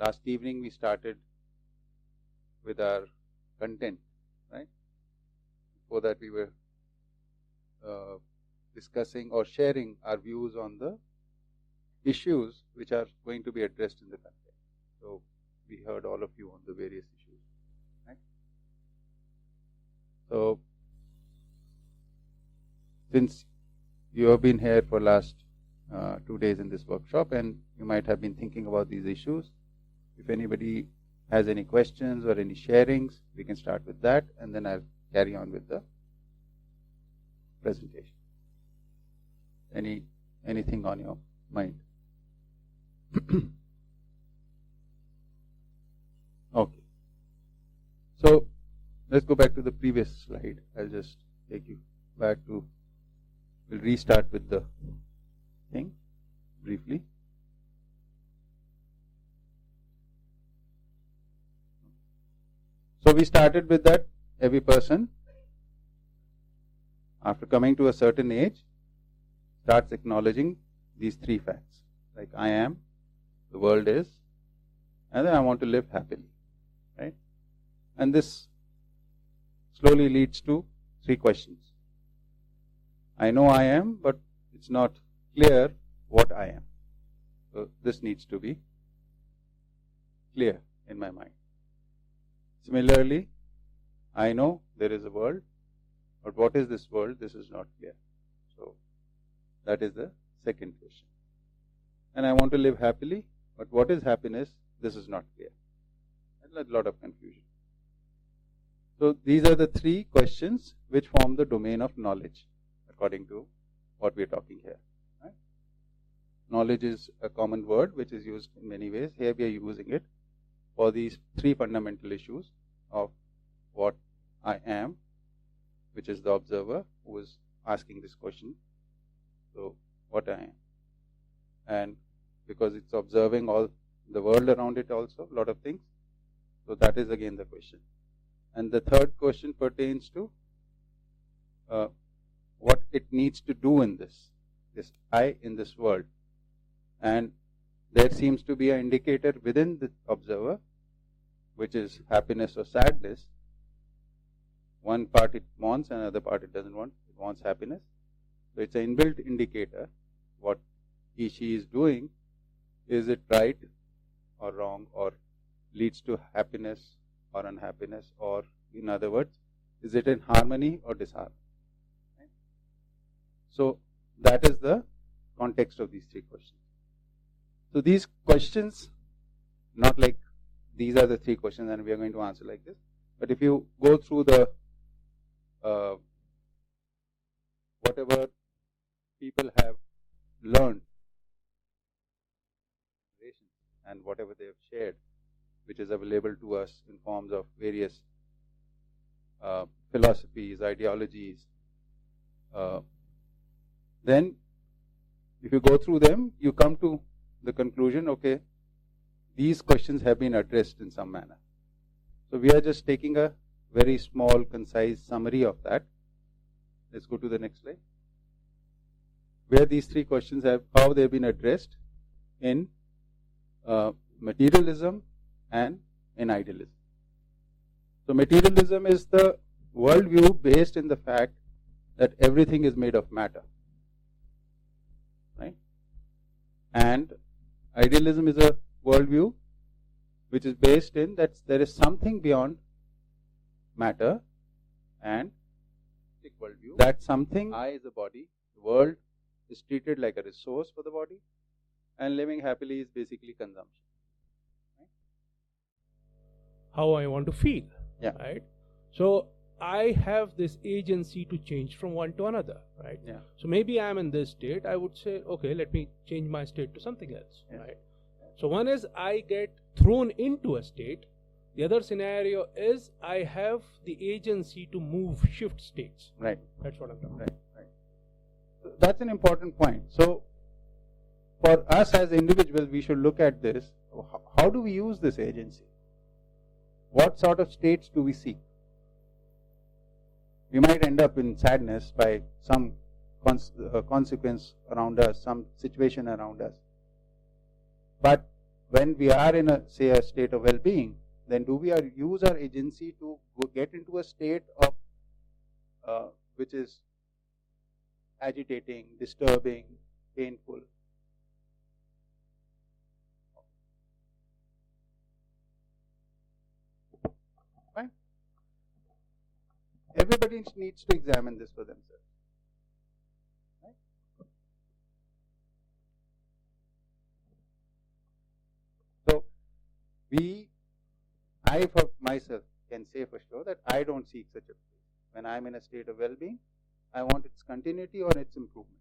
last evening we started with our content, right? Before that we were discussing or sharing our views on the issues which are going to be addressed in the content. So we heard all of you on the various issues, right? So since you have been here for last 2 days in this workshop and you might have been thinking about these issues, if anybody has any questions or any sharings, we can start with that and then I'll carry on with the presentation. Anything on your mind? Okay. So let's go back to the previous slide. I'll just take you back to, we'll restart with the thing briefly. So we started with that every person, after coming to a certain age, starts acknowledging these three facts, like I am, the world is, and then I want to live happily, right? And this slowly leads to three questions. I know I am, but it's not clear what I am. So this needs to be clear in my mind. Similarly, I know there is a world, but what is this world? This is not clear. So that is the second question. And I want to live happily, but what is happiness? This is not clear. And a lot of confusion. So these are the three questions which form the domain of knowledge, according to what we are talking here. Right? Knowledge is a common word which is used in many ways. Here we are using it for these three fundamental issues of what I am, which is the observer who is asking this question. So what I am. And because it's observing all the world around it also, a lot of things. So that is again the question. And the third question pertains to what it needs to do in this I in this world. And there seems to be an indicator within the observer, which is happiness or sadness. One part it wants, another part it doesn't want. It wants happiness. So it's an inbuilt indicator. What he, she is doing, is it right or wrong, or leads to happiness or unhappiness, or in other words, is it in harmony or disharmony? Right? So that is the context of these three questions. So these questions, not like these are the three questions and we are going to answer like this, but if you go through the whatever people have learned and whatever they have shared, which is available to us in forms of various philosophies, ideologies, then if you go through them, you come to the conclusion, okay, these questions have been addressed in some manner. So we are just taking a very small, concise summary of that. Let's go to the next slide. Where these three questions have, how they have been addressed in materialism and in idealism. So materialism is the worldview based in the fact that everything is made of matter, right? And idealism is a worldview which is based in that there is something beyond matter, and worldview, that something, I is a body, the world is treated like a resource for the body, and living happily is basically consumption. Right? How I want to feel, yeah. Right? So I have this agency to change from one to another, right? Yeah. So maybe I'm in this state, I would say, okay, let me change my state to something else, yeah. Right? So one is I get thrown into a state. The other scenario is I have the agency to move, shift states. Right. That's what I'm talking about. Right. So that's an important point. So for us as individuals, we should look at this. How do we use this agency? What sort of states do we seek? We might end up in sadness by some consequence around us, some situation around us. But when we are in a, say, a state of well-being, then do we use our agency to get into a state of which is agitating, disturbing, painful? Fine. Everybody needs to examine this for themselves. Right? So, I for myself can say for sure that I don't seek such a place. When I am in a state of well-being, I want its continuity or its improvement.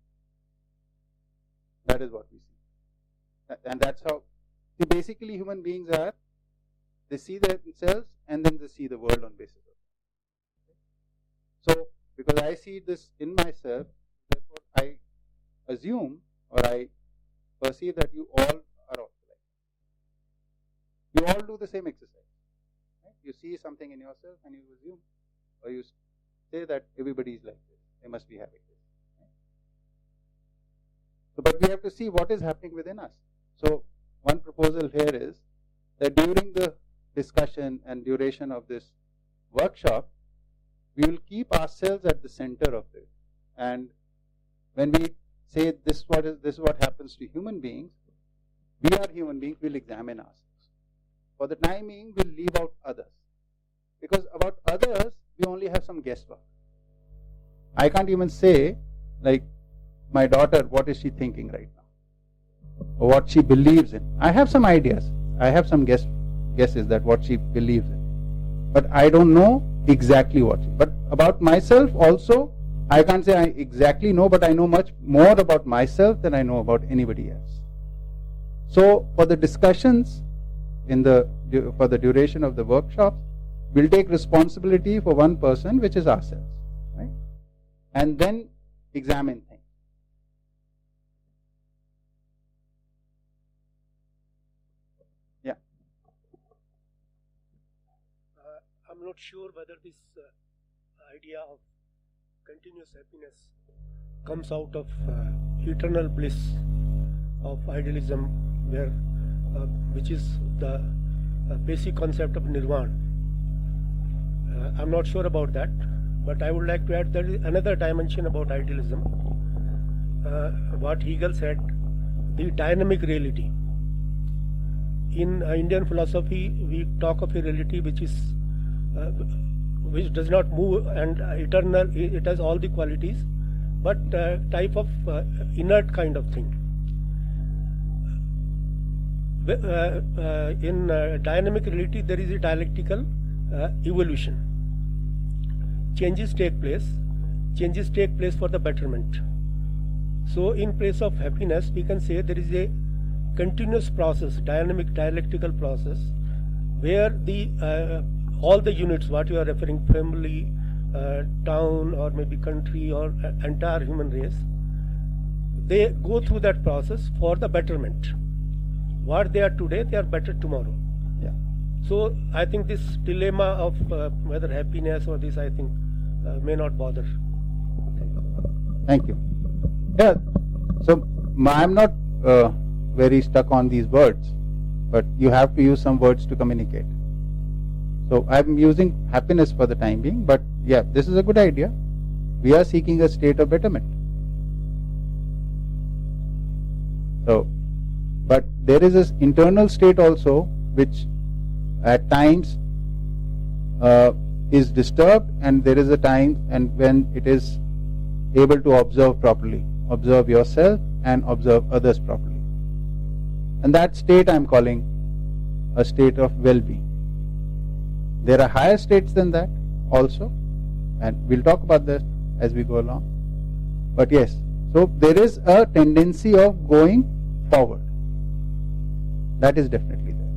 That is what we see. And that's how, see, basically human beings are, they see themselves and then they see the world on basis of that. So, because I see this in myself, therefore I assume or I perceive that you all are also like that. You all do the same exercise. Right? You see something in yourself and you assume, or you say that everybody is like this. They must be having this. Right? So, but we have to see what is happening within us. So, one proposal here is that during the discussion and duration of this workshop, we will keep ourselves at the center of it. And when we say this is what happens to human beings, we are human beings, we'll examine ourselves. For the time being, we'll leave out others. Because about others, we only have some guesswork. I can't even say, like, my daughter, what is she thinking right now? Or what she believes in. I have some ideas. I have some guesses that what she believes in. But I don't know exactly what. But about myself also, I can't say I exactly know, but I know much more about myself than I know about anybody else. So, for the discussions, for the duration of the workshops, we'll take responsibility for one person, which is ourselves, right? And then examine things. Yeah. I'm not sure whether this idea of continuous happiness comes out of eternal bliss of idealism, which is the basic concept of nirvana. I'm not sure about that, but I would like to add there is another dimension about idealism. What Hegel said, the dynamic reality. In Indian philosophy, we talk of a reality which does not move and eternal. It has all the qualities, but type of inert kind of thing. In dynamic reality, there is a dialectical evolution. Changes take place for the betterment. So in place of happiness, we can say there is a continuous process, dynamic dialectical process, where all the units, what you are referring, family, town, or maybe country, or entire human race, they go through that process for the betterment. What they are today, they are better tomorrow. Yeah. So I think this dilemma of whether happiness or this, I think, may not bother. Thank you. Yeah. So I'm not very stuck on these words, but you have to use some words to communicate. So I'm using happiness for the time being, but yeah, this is a good idea. We are seeking a state of betterment. So, but there is this internal state also, which at times is disturbed, and there is a time and when it is able to observe properly, observe yourself and observe others properly. And that state I am calling a state of well-being. There are higher states than that also, and we'll talk about this as we go along. But yes, so there is a tendency of going forward. That is definitely there.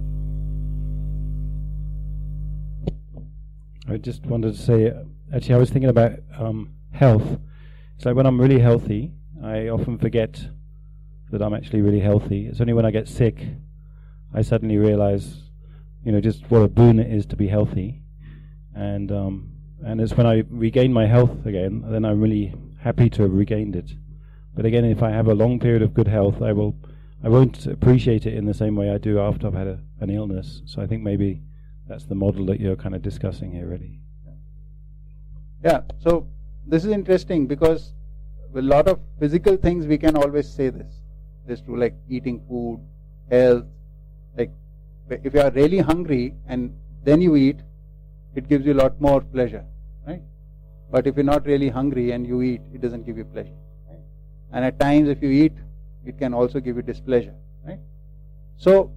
I just wanted to say, actually I was thinking about health. It's like when I'm really healthy, I often forget that I'm actually really healthy. It's only when I get sick, I suddenly realize, just what a boon it is to be healthy. And it's when I regain my health again, then I'm really happy to have regained it. But again, if I have a long period of good health, I won't appreciate it in the same way I do after I've had an illness. So I think maybe that's the model that you're kind of discussing here, really. Yeah, so this is interesting because with a lot of physical things we can always say this. It's true, like eating food, health. Like if you are really hungry and then you eat, it gives you a lot more pleasure, right? But if you're not really hungry and you eat, it doesn't give you pleasure. Right? And at times if you eat, it can also give you displeasure, right? So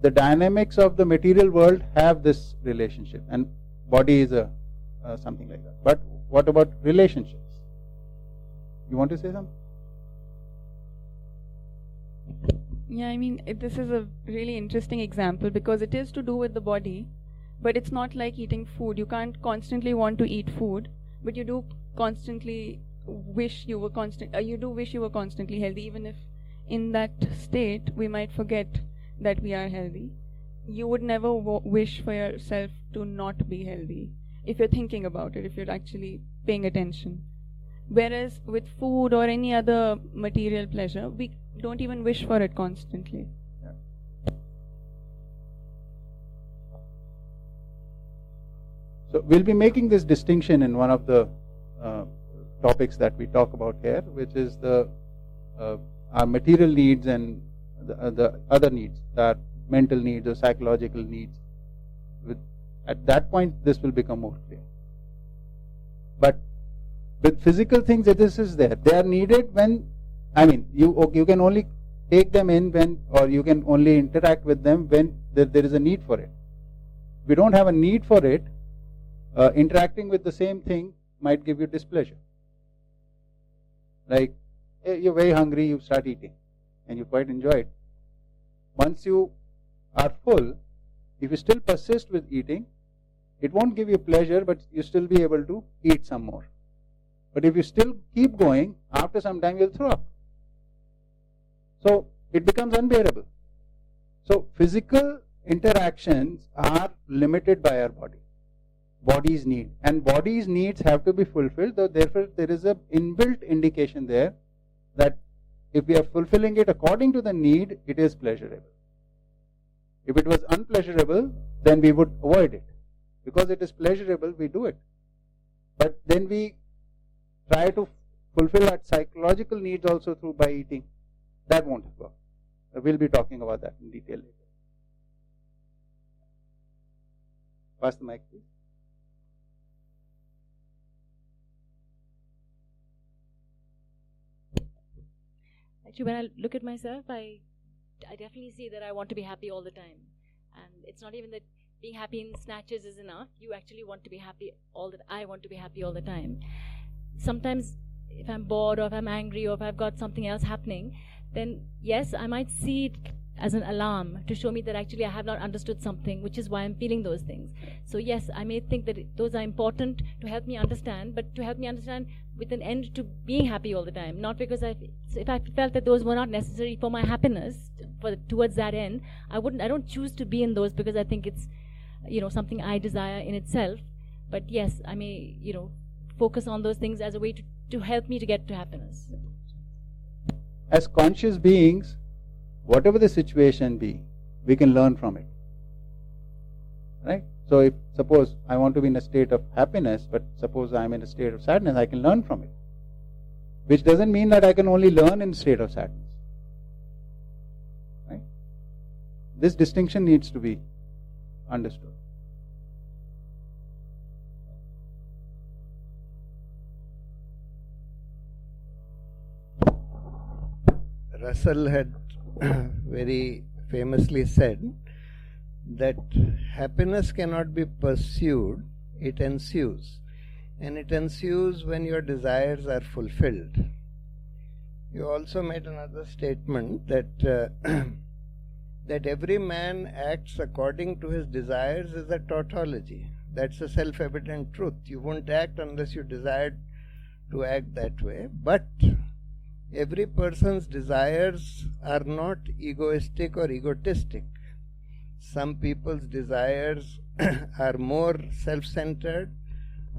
the dynamics of the material world have this relationship, and body is something like that. But what about relationships? You want to say something? Yeah, I mean, this is a really interesting example because it is to do with the body, but it's not like eating food. You can't constantly want to eat food, but you do constantly wish you were constantly healthy, even if in that state we might forget that we are healthy. You would never wish for yourself to not be healthy if you're thinking about it, if you're actually paying attention. Whereas with food or any other material pleasure, we don't even wish for it constantly. Yeah. So we'll be making this distinction in one of the topics that we talk about here, which is the our material needs and the other needs, that mental needs or psychological needs. At that point, this will become more clear. But with physical things, this is there. They are needed when, I mean, you can only take them in when, or you can only interact with them when there is a need for it. If you don't have a need for it, interacting with the same thing might give you displeasure. Like, you're very hungry, you start eating, and you quite enjoy it. Once you are full, if you still persist with eating, it won't give you pleasure, but you still be able to eat some more. But if you still keep going, after some time you'll throw up. So it becomes unbearable. So physical interactions are limited by our body. Body's need. And body's needs have to be fulfilled, though therefore there is an inbuilt indication there that if we are fulfilling it according to the need, it is pleasurable. If it was unpleasurable, then we would avoid it. Because it is pleasurable, we do it. But then we try to fulfill our psychological needs also through by eating. That won't work. We'll be talking about that in detail later. Pass the mic, please. Actually, when I look at myself, I definitely see that I want to be happy all the time. And it's not even that being happy in snatches is enough. You actually want to be happy I want to be happy all the time. Sometimes if I'm bored or if I'm angry or if I've got something else happening, then yes, I might see it as an alarm to show me that actually I have not understood something, which is why I'm feeling those things. So yes, I may think that those are important to help me understand, but to help me understand with an end to being happy all the time. Not because if I felt that those were not necessary for my happiness, towards that end, I don't choose to be in those because I think it's, something I desire in itself. But yes, I may, focus on those things as a way to help me to get to happiness. As conscious beings, whatever the situation be, we can learn from it. Right? So if suppose I want to be in a state of happiness, but suppose I am in a state of sadness, I can learn from it. Which doesn't mean that I can only learn in a state of sadness. Right? This distinction needs to be understood. Russell had very famously said that happiness cannot be pursued, it ensues. And it ensues when your desires are fulfilled. You also made another statement that that every man acts according to his desires is a tautology. That's a self-evident truth. You won't act unless you desire to act that way. But every person's desires are not egoistic or egotistic. Some people's desires are more self-centered.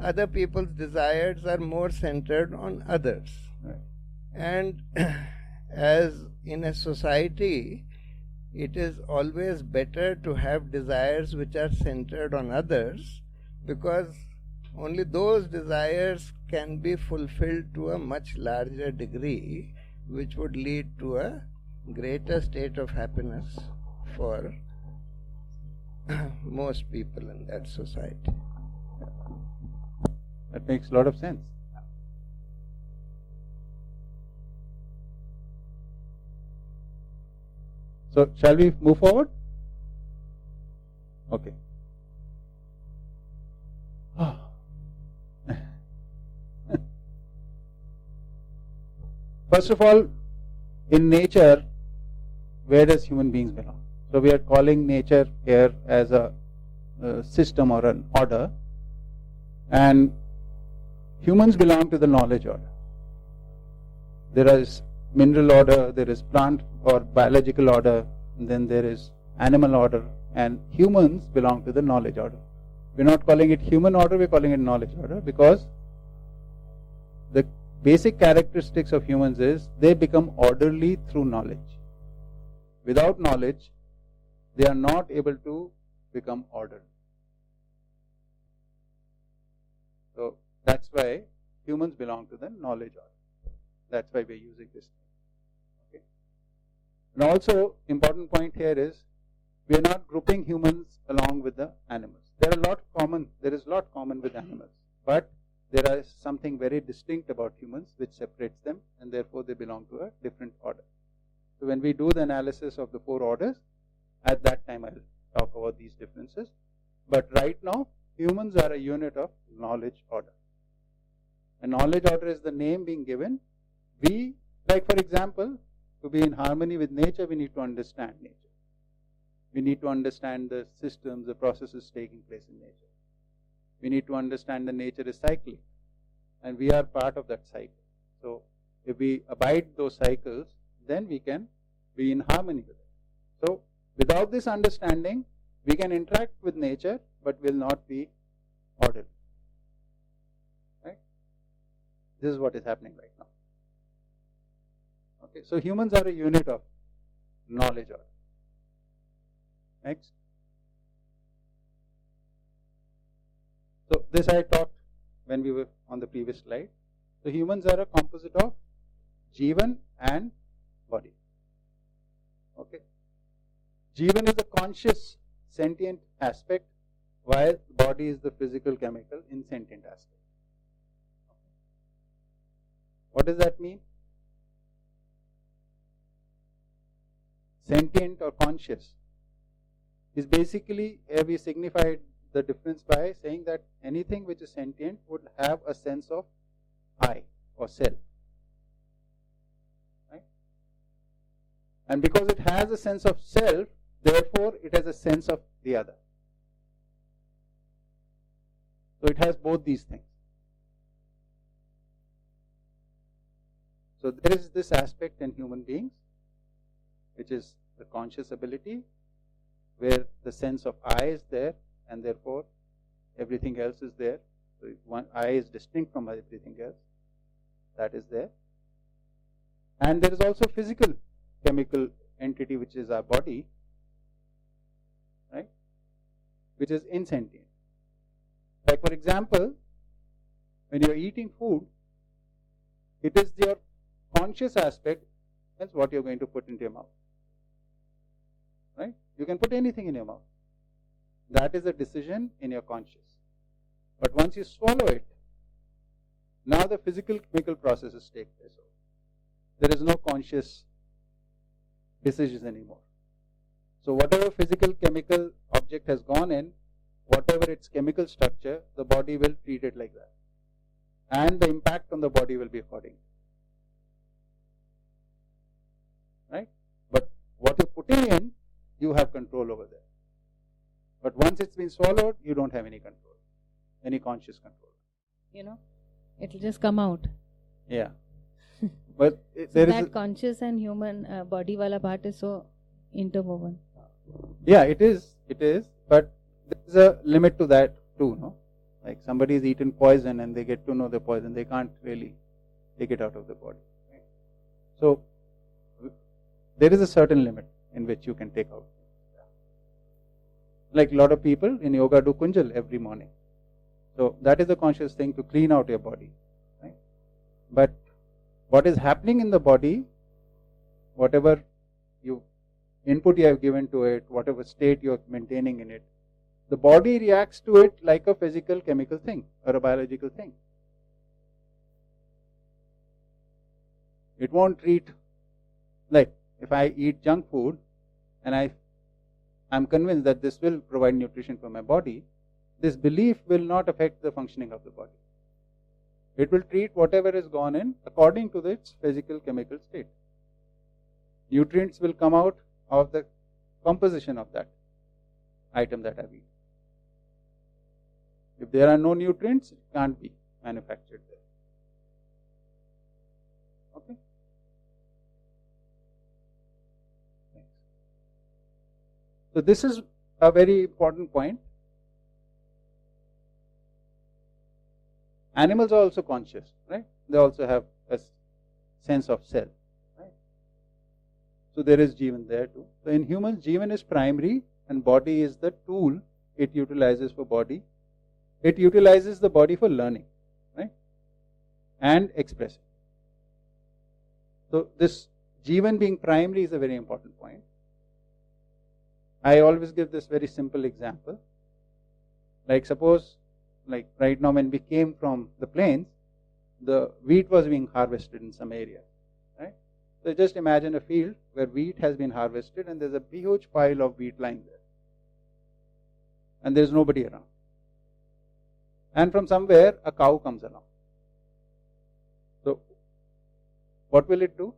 Other people's desires are more centered on others. Right. And as in a society, it is always better to have desires which are centered on others, because only those desires can be fulfilled to a much larger degree, which would lead to a greater state of happiness for most people in that society. That makes a lot of sense. So, shall we move forward? Okay. First of all, in nature, where does human beings belong? So we are calling nature here as a system or an order, and humans belong to the knowledge order. There is mineral order, there is plant or biological order, and then there is animal order, and humans belong to the knowledge order. We're not calling it human order, we're calling it knowledge order, because the basic characteristics of humans is they become orderly through knowledge. Without knowledge, they are not able to become orderly. So that's why humans belong to the knowledge order. That's why we're using this name. Okay. And also, important point here is we are not grouping humans along with the animals. There is a lot common with animals, but there is something very distinct about humans which separates them, and therefore they belong to a different order. So when we do the analysis of the 4 orders, at that time I'll talk about these differences. But right now, humans are a unit of knowledge order. A knowledge order is the name being given. We, like for example, to be in harmony with nature, we need to understand nature. We need to understand the systems, the processes taking place in nature. We need to understand the nature is cyclic, and we are part of that cycle. So if we abide those cycles, then we can be in harmony with it. So without this understanding, we can interact with nature, but will not be orderly. Right? This is what is happening right now. Okay, so humans are a unit of knowledge order. Next. So this I talked when we were on the previous slide. So humans are a composite of Jeevan and body. Okay. Jeevan is the conscious sentient aspect, while body is the physical chemical insentient aspect. What does that mean? Sentient or conscious is basically, here we signified the difference by saying that anything which is sentient would have a sense of I or self. Right? And because it has a sense of self, therefore it has a sense of the other. So it has both these things. So there is this aspect in human beings, which is the conscious ability, where the sense of I is there, and therefore everything else is there. So one I is distinct from everything else. That is there. And there is also physical chemical entity, which is our body, right? Which is insentient. Like for example, when you are eating food, it is your conscious aspect that's what you are going to put into your mouth. Right? You can put anything in your mouth. That is a decision in your conscious. But once you swallow it, now the physical chemical processes take place. There is no conscious decisions anymore. So whatever physical chemical object has gone in, whatever its chemical structure, the body will treat it like that. And the impact on the body will be according. Right? But what you're putting in, you have control over there. But once it's been swallowed, you don't have any control, any conscious control. You know, it'll just come out. Yeah. But so that conscious and human body wala part is so interwoven. Yeah, it is. It is. But there's a limit to that too, no? Like somebody is eaten poison and they get to know the poison, they can't really take it out of the body. Right? So there is a certain limit in which you can take out. Like a lot of people in yoga do kunjal every morning. So that is a conscious thing to clean out your body. Right? But what is happening in the body, whatever input you have given to it, whatever state you are maintaining in it, the body reacts to it like a physical chemical thing or a biological thing. It won't treat, like if I eat junk food and I'm convinced that this will provide nutrition for my body, this belief will not affect the functioning of the body. It will treat whatever is gone in according to its physical chemical state. Nutrients will come out of the composition of that item that I've eaten. If there are no nutrients, it can't be manufactured there. Okay? Next. So this is a very important point. Animals are also conscious, right? They also have a sense of self. So there is Jeevan there too. So in humans, Jeevan is primary and body is the tool it utilizes for body. It utilizes the body for learning, right? And expressing. So this Jeevan being primary is a very important point. I always give this very simple example. Like suppose, like right now when we came from the plains, the wheat was being harvested in some area. So just imagine a field where wheat has been harvested and there's a huge pile of wheat lying there. And there's nobody around. And from somewhere a cow comes along. So what will it do?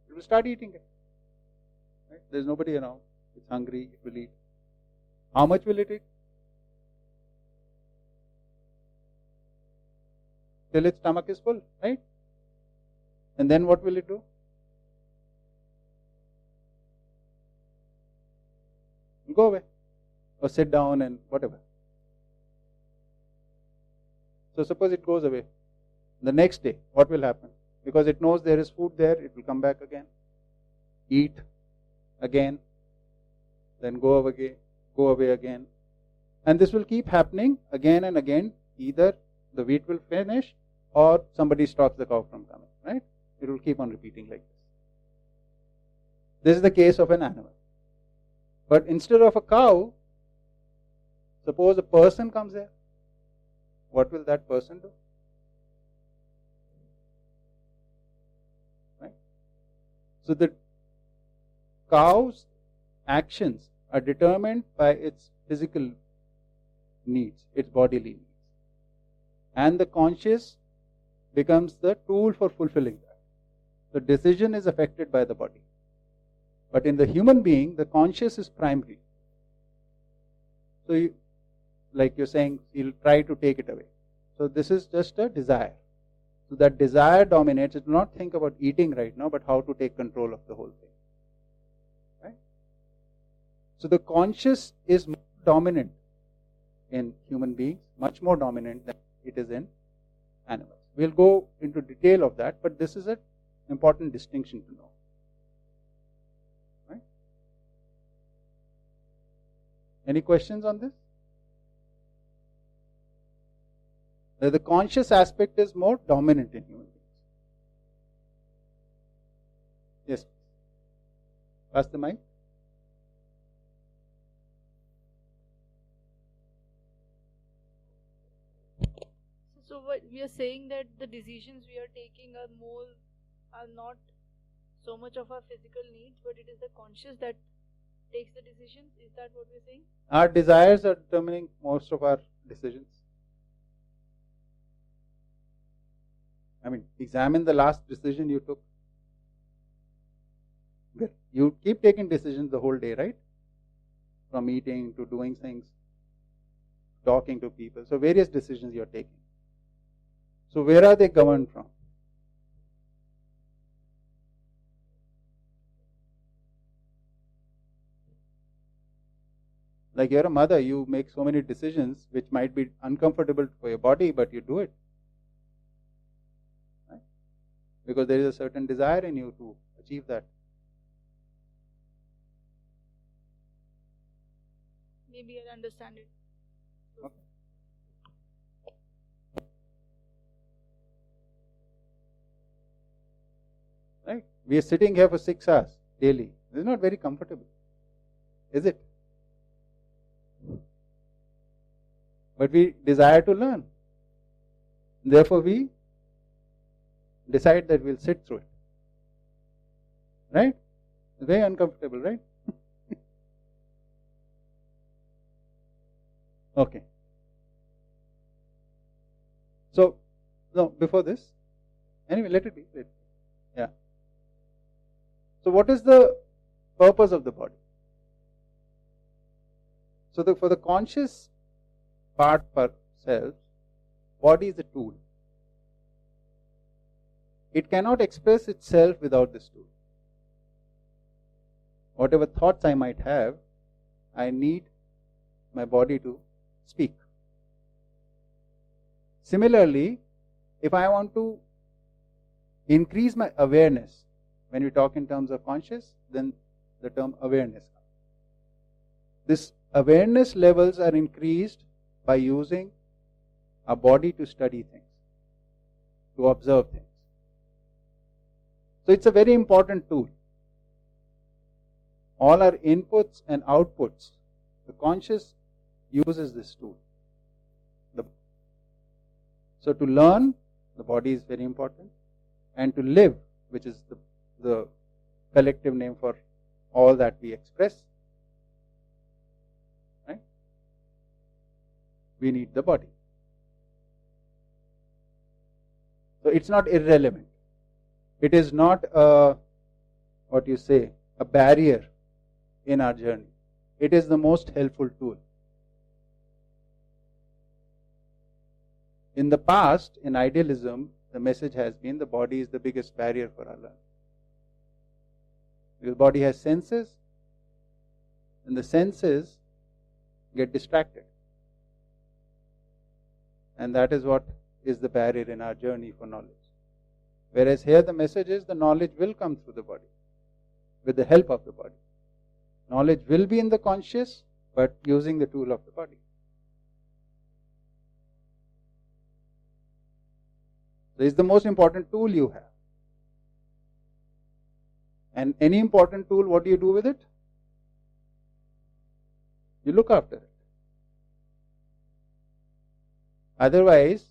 It will start eating it. Right? There's nobody around. It's hungry, it will eat. How much will it eat? Till its stomach is full, right? And then what will it do? It'll go away. Or sit down and whatever. So suppose it goes away. The next day, what will happen? Because it knows there is food there, it will come back again. Eat again. Then go away again. And this will keep happening again and again. Either the wheat will finish or somebody stops the cow from coming. Right? It will keep on repeating like this. This is the case of an animal. But instead of a cow, suppose a person comes there. What will that person do? Right? So the cow's actions are determined by its physical needs, its bodily needs. And the conscious becomes the tool for fulfilling that. The decision is affected by the body. But in the human being, the conscious is primary. So like you're saying, you'll try to take it away. So this is just a desire. So that desire dominates. Do not think about eating right now, but how to take control of the whole thing. Right? So the conscious is more dominant in human beings, much more dominant than it is in animals. We'll go into detail of that, but this is an important distinction to know. Right? Any questions on this? The conscious aspect is more dominant in human beings. Yes. Pass the mic. So what we are saying that the decisions we are taking are not so much of our physical needs, but it is the conscious that takes the decisions. Is that what we're saying? Our desires are determining most of our decisions. I mean, examine the last decision you took. You keep taking decisions the whole day, right? From eating to doing things, talking to people. So various decisions you're taking. So where are they governed from? Like you're a mother, you make so many decisions which might be uncomfortable for your body, but you do it. Right? Because there is a certain desire in you to achieve that? Maybe I'll understand it. Okay. Right? We are sitting here for 6 hours daily. This is not very comfortable, is it? But we desire to learn. Therefore, we decide that we'll sit through it. Right? It's very uncomfortable, right? Okay. So, no, before this, anyway, let it be. Yeah. So, what is the purpose of the body? So, for the conscious part per self, body is a tool. It cannot express itself without this tool. Whatever thoughts I might have, I need my body to speak. Similarly, if I want to increase my awareness, when we talk in terms of conscious, then the term awareness comes. This awareness levels are increased by using our body to study things, to observe things. So it's a very important tool. All our inputs and outputs, the conscious uses this tool. So to learn, the body is very important, and to live, which is the collective name for all that we express, right? We need the body. So it's not irrelevant. It is not a barrier in our journey. It is the most helpful tool. In the past, in idealism, the message has been the body is the biggest barrier for our learning. Because the body has senses, and the senses get distracted. And that is what is the barrier in our journey for knowledge. Whereas here the message is the knowledge will come through the body, with the help of the body. Knowledge will be in the conscious, but using the tool of the body. So it's the most important tool you have. And any important tool, what do you do with it? You look after it. Otherwise,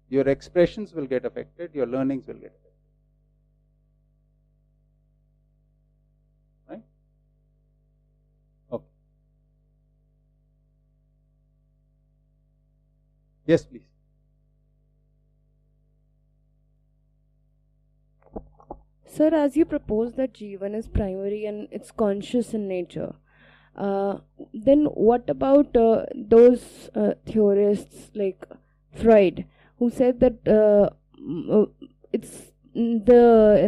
your expressions will get affected, your learnings will get affected. Right? Okay. Yes, please. Sir, as you propose that Jeevan is primary and it's conscious in nature, then what about those theorists like Freud, who said that it's the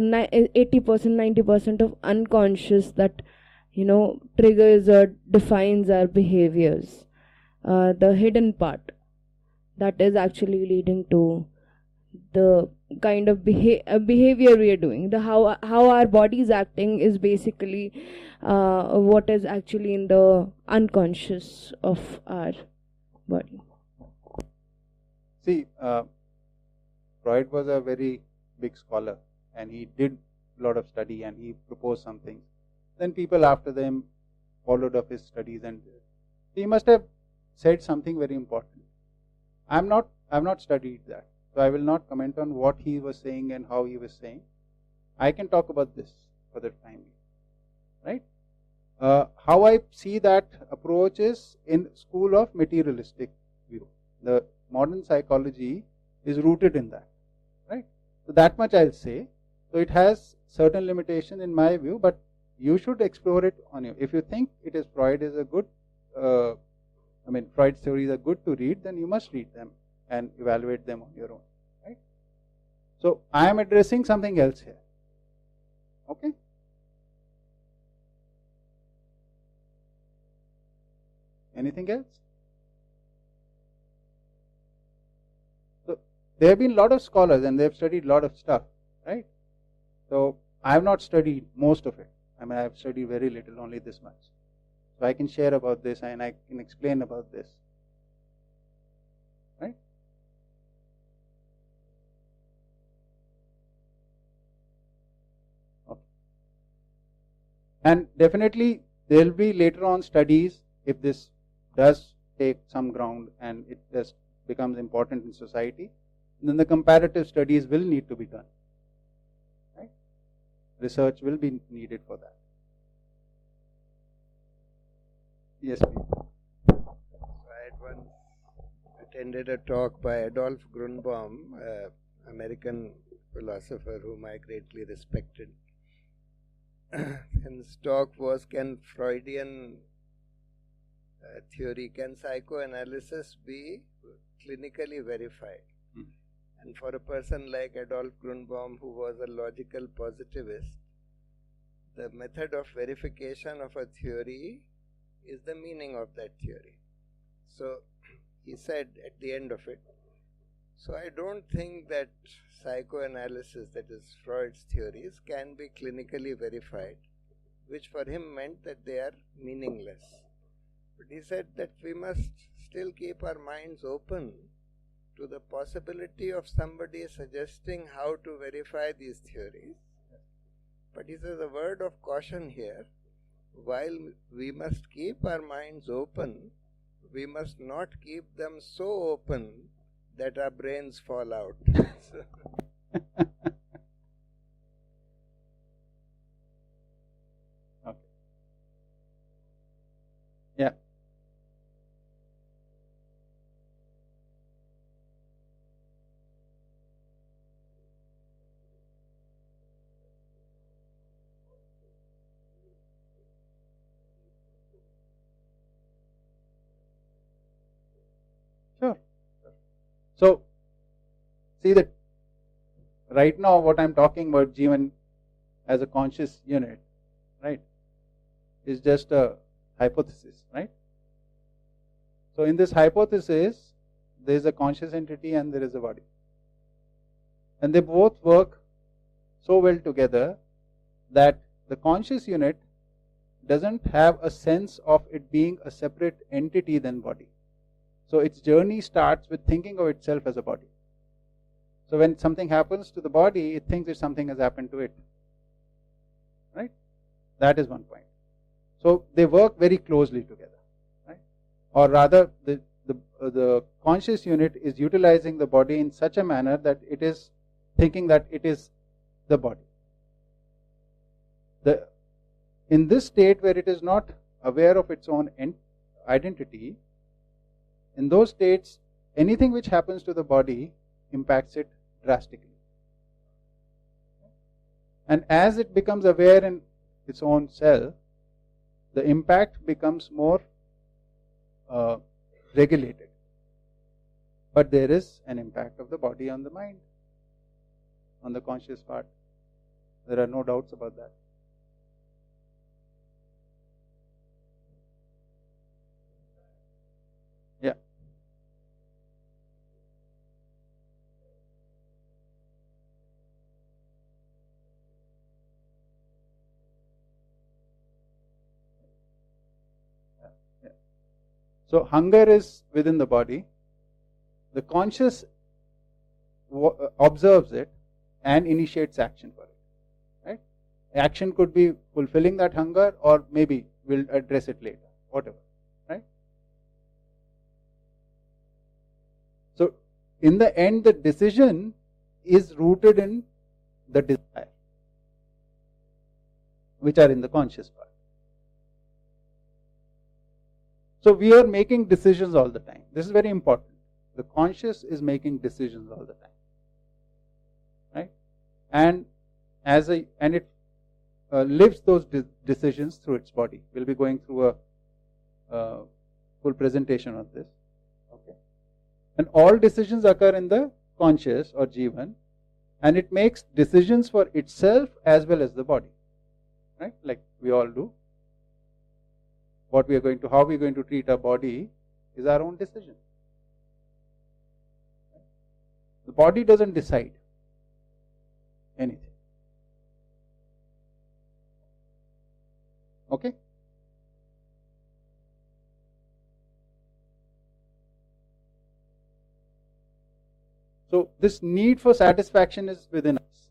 80%, 90% of unconscious that, triggers or defines our behaviors, the hidden part that is actually leading to the kind of behavior we are doing, the how our body is acting is basically what is actually in the unconscious of our body. See, Freud was a very big scholar, and he did a lot of study, and he proposed some things. Then people after them followed up his studies, and he must have said something very important. I've not studied that, so I will not comment on what he was saying and how he was saying. I can talk about this for the time being, right? How I see that approach is in school of materialistic view. The modern psychology is rooted in that, right? So that much I'll say. So it has certain limitation in my view, but you should explore it on you. If you think it is Freud is a good, Freud's theories are good to read, then you must read them and evaluate them on your own, right? So I am addressing something else here. Okay? Anything else? So there have been a lot of scholars and they have studied a lot of stuff, right? So I have not studied most of it. I mean, I have studied very little, only this much. So I can share about this and I can explain about this. Right? Okay. And definitely there will be later on studies if this does take some ground and it just becomes important in society, then the comparative studies will need to be done. Right? Research will be needed for that. Yes, please. I had once attended a talk by Adolf Grunbaum, American philosopher whom I greatly respected. And his talk was, can Freudian theory, can psychoanalysis be clinically verified? And for a person like Adolf Grunbaum, who was a logical positivist, the method of verification of a theory is the meaning of that theory. So he said at the end of it, so I don't think that psychoanalysis, that is Freud's theories, can be clinically verified, which for him meant that they are meaningless. But he said that we must still keep our minds open to the possibility of somebody suggesting how to verify these theories. But he says a word of caution here, while we must keep our minds open, we must not keep them so open that our brains fall out. Okay. Yeah. Sure. So, see that right now what I'm talking about Jeevan as a conscious unit, right, is just a hypothesis, right? So in this hypothesis, there is a conscious entity and there is a body. And they both work so well together that the conscious unit doesn't have a sense of it being a separate entity than body. So its journey starts with thinking of itself as a body. So when something happens to the body, it thinks that something has happened to it. Right? That is one point. So they work very closely together. Right? Or rather, the conscious unit is utilizing the body in such a manner that it is thinking that it is the body. In this state where it is not aware of its own identity, in those states, anything which happens to the body impacts it drastically. And as it becomes aware in its own self, the impact becomes more regulated. But there is an impact of the body on the mind, on the conscious part. There are no doubts about that. Yeah. So hunger is within the body. The conscious observes it and initiates action for it. Right? Action could be fulfilling that hunger, or maybe we'll address it later. Whatever. Right? So in the end, the decision is rooted in the desire, which are in the conscious part. So we are making decisions all the time. This is very important. The conscious is making decisions all the time, right? And it lives those decisions through its body. We'll be going through a full presentation of this. Okay, and all decisions occur in the conscious or Jeevan, and it makes decisions for itself as well as the body, right? Like we all do. How we are going to treat our body is our own decision. The body doesn't decide anything. Okay? So this need for satisfaction is within us,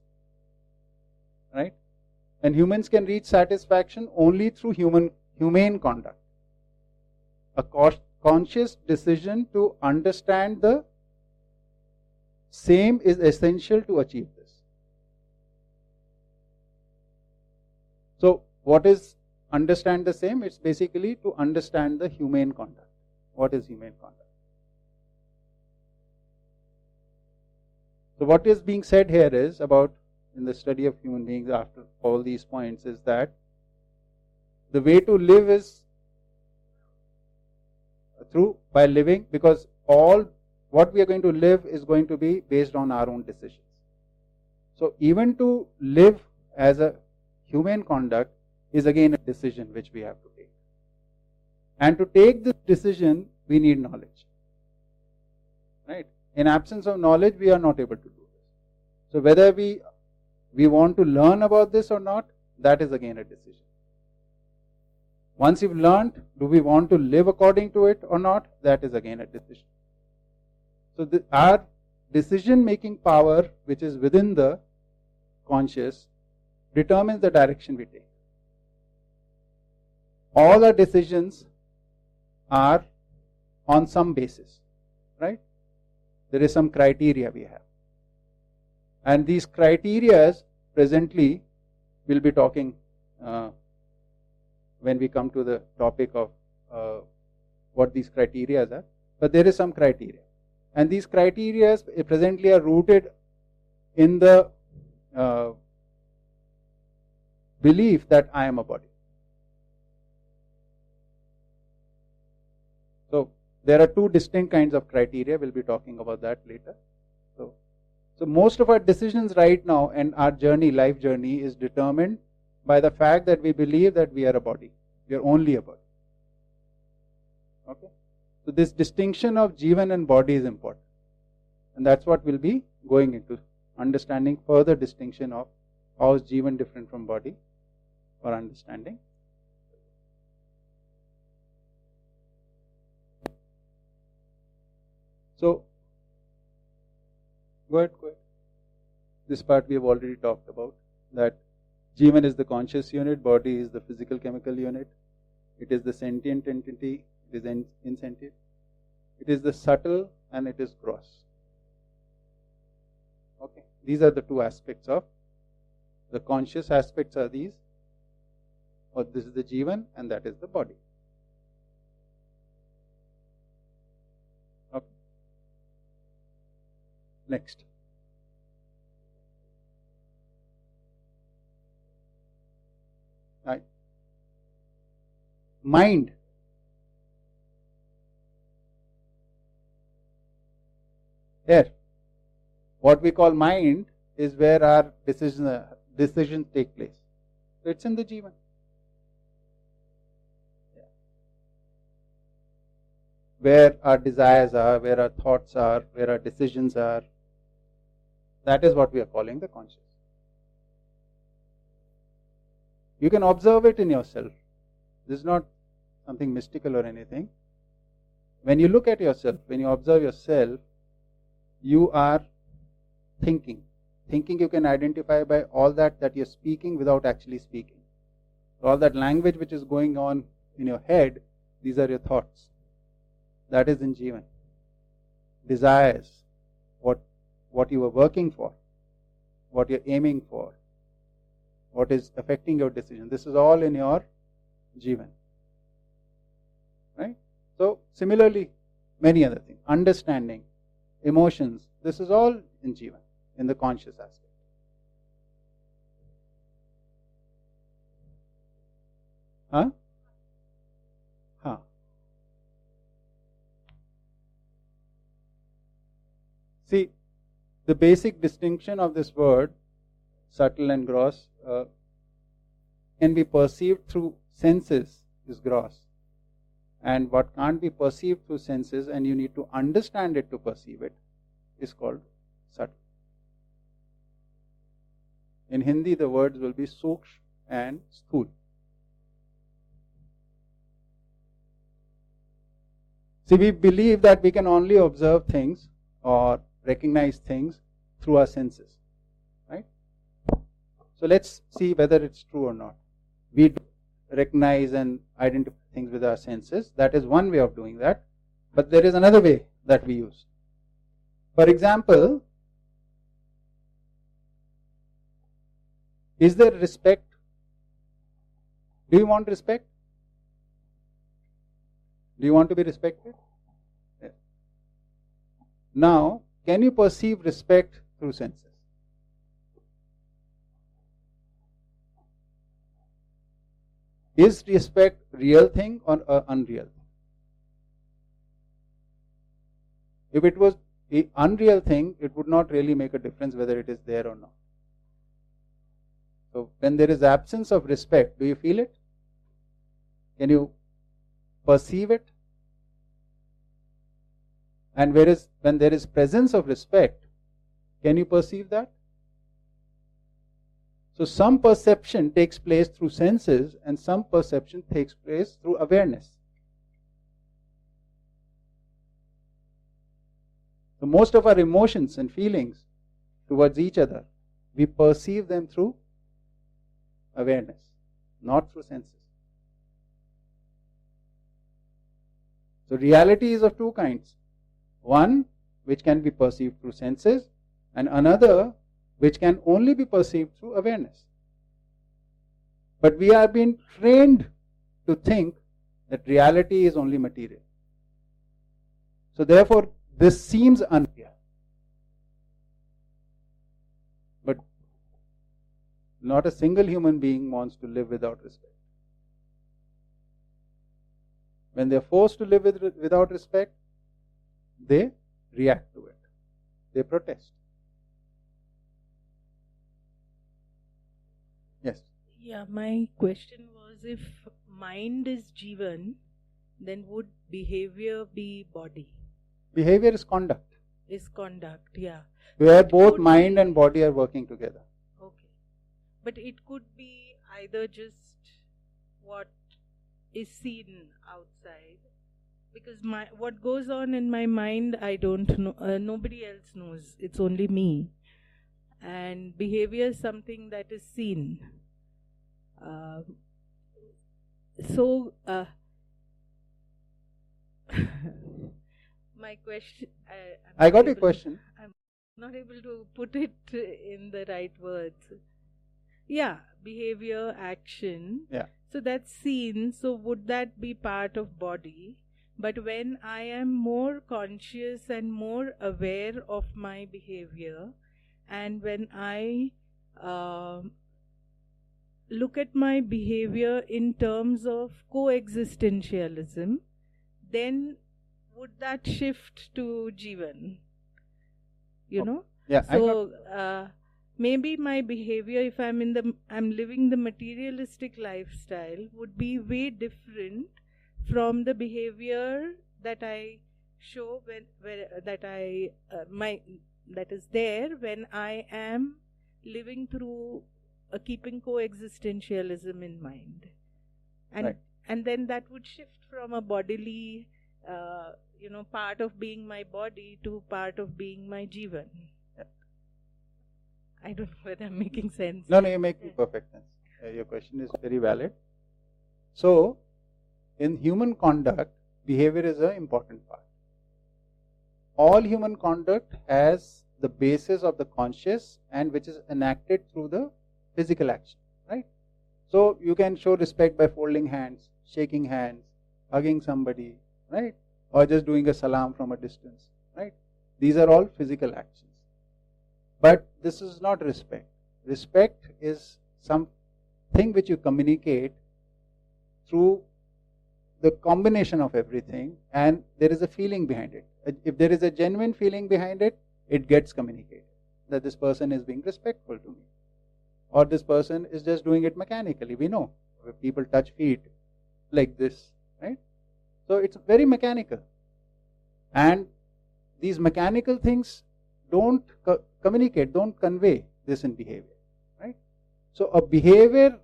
right? And humans can reach satisfaction only through humane conduct. A conscious decision to understand the same is essential to achieve this. So what is understand the same? It's basically to understand the humane conduct. What is humane conduct? So what is being said here is about, in the study of human beings after all these points, is that the way to live is through by living, because all what we are going to live is going to be based on our own decisions. So even to live as a humane conduct is again a decision which we have to take. And to take this decision, we need knowledge. Right? In absence of knowledge, we are not able to do this. So whether we want to learn about this or not, that is again a decision. Once you've learned, do we want to live according to it or not? That is again a decision. So our decision-making power, which is within the conscious, determines the direction we take. All our decisions are on some basis, right? There is some criteria we have. And these criteria presently we'll be talking when we come to the topic of what these criteria are. But there is some criteria. And these criteria presently are rooted in the belief that I am a body. So there are two distinct kinds of criteria. We'll be talking about that later. So most of our decisions right now and our journey, life journey, is determined by the fact that we believe that we are a body. We are only a body. Okay? So this distinction of Jeevan and body is important. And that's what we'll be going into, understanding further distinction of how is Jeevan different from body, or understanding. So, go ahead. This part we have already talked about, that Jeevan is the conscious unit, body is the physical chemical unit, it is the sentient entity, it is insentient, it is the subtle and it is gross. Okay, these are the two aspects of the conscious aspects are these, or this is the Jeevan and that is the body. Okay. Next. Right. Mind. Here, what we call mind is where our decisions take place. So it's in the Jeevan. Yeah. Where our desires are, where our thoughts are, where our decisions are, that is what we are calling the conscious. You can observe it in yourself. This is not something mystical or anything. When you look at yourself, when you observe yourself, you are thinking. Thinking you can identify by all that you're speaking without actually speaking. All that language which is going on in your head, these are your thoughts. That is in Jeevan. Desires, what you are working for, what you're aiming for, what is affecting your decision. This is all in your Jeevan. Right? So, similarly, many other things. Understanding, emotions, this is all in Jeevan, in the conscious aspect. See, the basic distinction of this word, subtle and gross, can be perceived through senses is gross. And what can't be perceived through senses and you need to understand it to perceive it is called subtle. In Hindi the words will be suksh and sthul. See, we believe that we can only observe things or recognize things through our senses, right? So let's see whether it's true or not. We do recognize and identify things with our senses. That is one way of doing that. But there is another way that we use. For example, is there respect? Do you want respect? Do you want to be respected? Yeah. Now, can you perceive respect through senses? Is respect real thing or unreal thing? If it was an unreal thing, it would not really make a difference whether it is there or not. So when there is absence of respect, do you feel it? Can you perceive it? And whereas when there is presence of respect, can you perceive that? So some perception takes place through senses and some perception takes place through awareness. So most of our emotions and feelings towards each other, we perceive them through awareness, not through senses. So reality is of two kinds. One which can be perceived through senses and another which can only be perceived through awareness. But we are being trained to think that reality is only material. So therefore, this seems unreal. But not a single human being wants to live without respect. When they are forced to live without respect, they react to it. They protest. Yes. Yeah, my question was, if mind is Jeevan, then would behavior be body? Behavior is conduct. Is conduct, yeah. Where both mind and body are working together. Okay. But it could be either just what is seen outside, because what goes on in my mind, I don't know, nobody else knows, it's only me. And behavior is something that is seen. My question, I got your question. I'm not able to put it in the right words. Yeah, behavior, action. Yeah. So that's seen. So would that be part of body? But when I am more conscious and more aware of my behavior, and when I look at my behavior in terms of coexistentialism, then would that shift to Jeevan? You know? Yeah. So maybe my behavior, if I'm living the materialistic lifestyle, would be way different from the behavior that I show that is there when I am living through keeping coexistentialism in mind, and right. And then that would shift from a bodily, part of being my body to part of being my Jeevan. Yeah. I don't know whether I'm making sense. No, you're making perfect sense. Your question is very valid. So, in human conduct, behavior is an important part. All human conduct has the basis of the conscious and which is enacted through the physical action, right? So, you can show respect by folding hands, shaking hands, hugging somebody, right? Or just doing a salam from a distance, right? These are all physical actions. But this is not respect. Respect is something which you communicate through the combination of everything, and there is a feeling behind it. If there is a genuine feeling behind it, it gets communicated. That this person is being respectful to me. Or this person is just doing it mechanically. We know. If people touch feet like this, right? So it's very mechanical. And these mechanical things don't communicate, don't convey this in behavior, right? So a behavior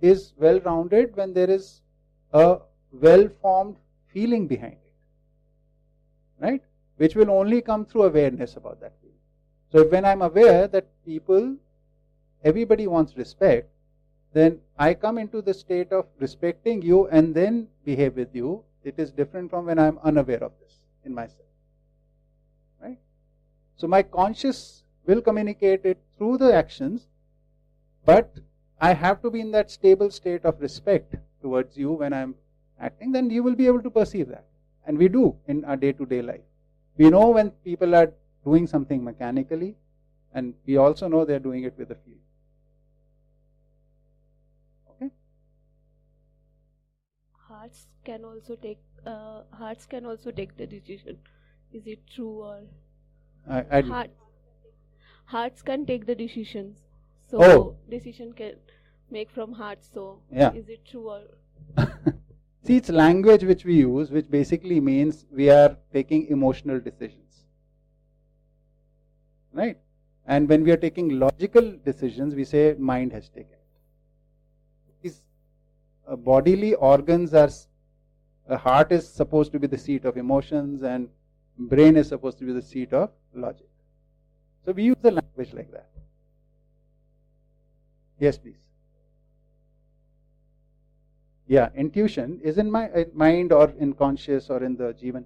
is well-rounded when there is a well-formed feeling behind it. right? Which will only come through awareness about that feeling. So when I'm aware that everybody wants respect, then I come into the state of respecting you and then behave with you. It is different from when I'm unaware of this in myself, right? So my conscious will communicate it through the actions, but I have to be in that stable state of respect towards you when I'm acting, then you will be able to perceive that. And we do in our day-to-day life. We know when people are doing something mechanically, and we also know they're doing it with a feeling. Okay? Hearts can also take the decision. Is it true or hearts can take the decisions? So decision can make from hearts. So is it true or? See, it's language which we use, which basically means we are taking emotional decisions, right? And when we are taking logical decisions, we say mind has taken it. These bodily organs are. A heart is supposed to be the seat of emotions, and brain is supposed to be the seat of logic. So we use the language like that. Yes, please. Yeah, intuition is in my mind or in conscious or in the Jeevan.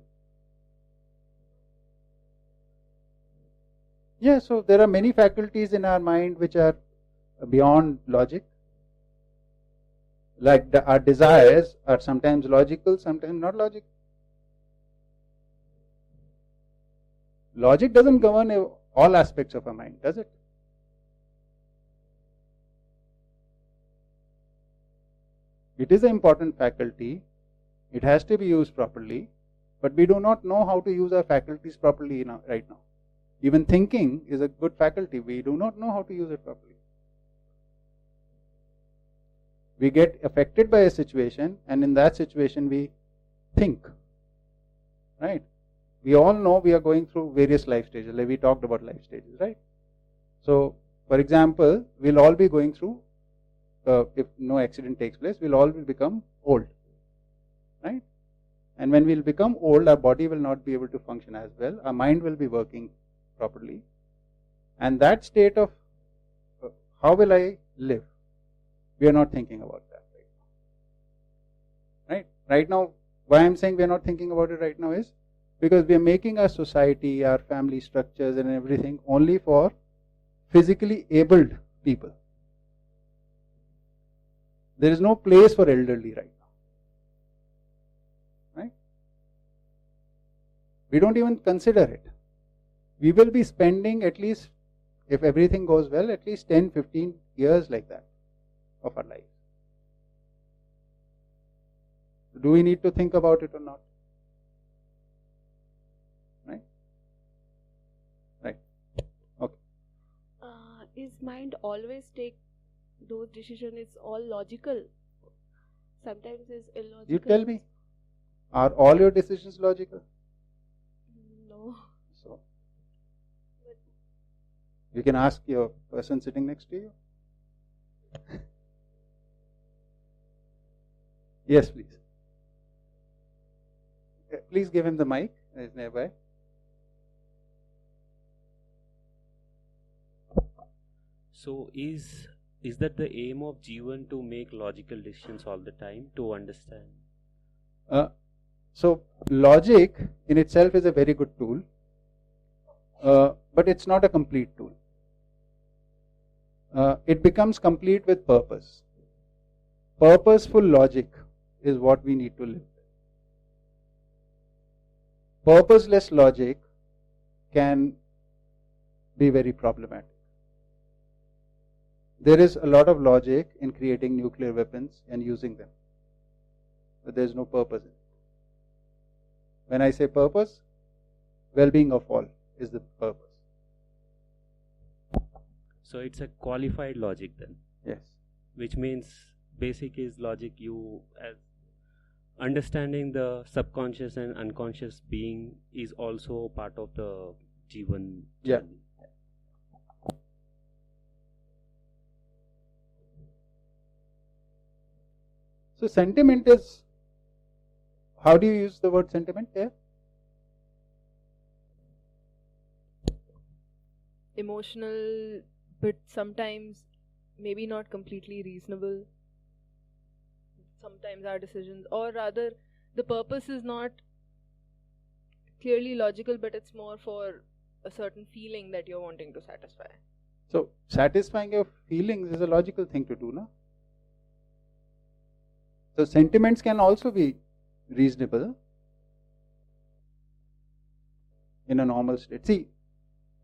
Yeah, so there are many faculties in our mind which are beyond logic. Like our desires are sometimes logical, sometimes not logical. Logic doesn't govern all aspects of our mind, does it? It is an important faculty. It has to be used properly, but we do not know how to use our faculties properly right now. Even thinking is a good faculty. We do not know how to use it properly. We get affected by a situation, and in that situation we think, right? We all know we are going through various life stages, like we talked about life stages, right? So, for example, we'll all be going through, if no accident takes place, we'll all become old, right? And when we'll become old, our body will not be able to function as well, our mind will be working properly, and that state of how will I live? We are not thinking about that right now. Right? Right now, why I'm saying we are not thinking about it right now is because we are making our society, our family structures and everything only for physically abled people. There is no place for elderly right now. Right? We don't even consider it. We will be spending at least, if everything goes well, at least 10-15 years like that of our life. Do we need to think about it or not? Right? Right. Okay. Is mind always take those decisions? It's all logical. Sometimes it's illogical. You tell me. Are all your decisions logical? No. So, you can ask your person sitting next to you. Yes, please. Please give him the mic. It's nearby. So is that the aim of Jeevan to make logical decisions all the time, to understand? So logic in itself is a very good tool, but it's not a complete tool. It becomes complete with purpose. Purposeful logic is what we need to live with. Purposeless logic can be very problematic. There is a lot of logic in creating nuclear weapons and using them, but there is no purpose in it. When I say purpose, well-being of all is the purpose. So it's a qualified logic then? Yes. Which means basic is logic, you as understanding the subconscious and unconscious being is also part of the Jeevan journey. Yeah. So sentiment is, how do you use the word sentiment there? emotional, but sometimes maybe not completely reasonable. Sometimes our decisions, or rather, the purpose is not clearly logical, but it's more for a certain feeling that you're wanting to satisfy. So, satisfying your feelings is a logical thing to do, no? So, sentiments can also be reasonable in a normal state. See,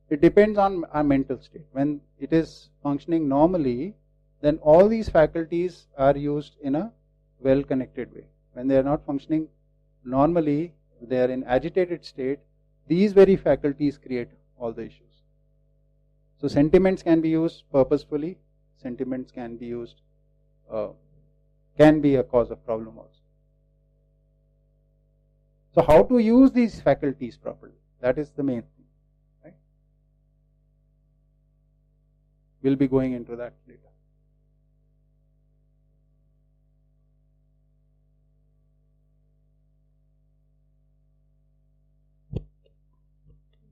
it depends on our mental state. When it is functioning normally, then all these faculties are used in a well-connected way. When they are not functioning normally, they are in agitated state, these very faculties create all the issues. So sentiments can be used purposefully, sentiments can be used, can be a cause of problem also. So how to use these faculties properly? That is the main thing, right? We'll be going into that later.